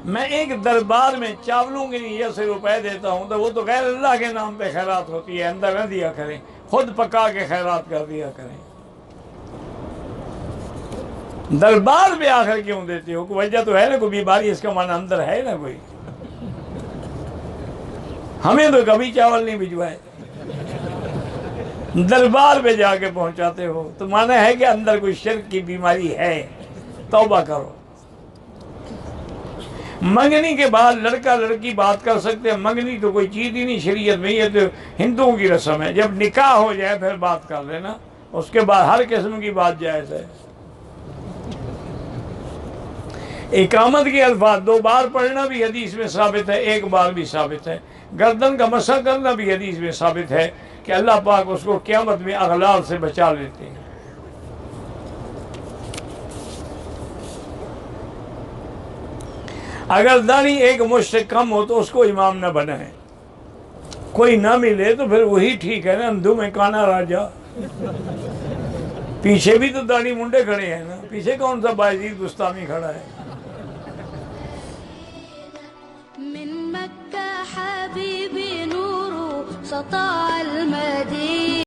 میں ایک دربار میں چاولوں کے لیے 10 روپے دیتا ہوں تو وہ تو غیر اللہ کے نام پہ خیرات ہوتی ہے، اندر نہ دیا کریں، خود پکا کے خیرات کر دیا کریں۔ دربار میں آخر کیوں دیتے ہو؟ کوئی وجہ تو ہے نا، کوئی بیماری اس کا معنی اندر ہے نا کوئی۔ ہمیں تو کبھی چاول نہیں بھجوائے، دربار پہ جا کے پہنچاتے ہو تو معنی ہے کہ اندر کوئی شرک کی بیماری ہے، توبہ کرو۔ منگنی کے بعد لڑکا لڑکی بات کر سکتے ہیں، منگنی تو کوئی چیز ہی نہیں شریعت میں، یہ تو ہندوؤں کی رسم ہے، جب نکاح ہو جائے پھر بات کر لینا، اس کے بعد ہر قسم کی بات جائز ہے۔ اقامت کے الفاظ 2 بار پڑھنا بھی حدیث میں ثابت ہے، 1 بار بھی ثابت ہے۔ گردن کا مسح کرنا بھی حدیث میں ثابت ہے کہ اللہ پاک اس کو قیامت میں اغلال سے بچا لیتے ہیں۔ اگر داڑھی 1 مشت سے کم ہو تو اس کو امام نہ بنائیں، کوئی نہ ملے تو پھر وہی ٹھیک ہے نا، اندھو میں کانا راجا۔ پیچھے بھی تو داڑھی منڈے کھڑے ہیں نا، پیچھے کون سا بایزید بستامی کھڑا ہے؟ من مكة حبيبي نور سطع المدينة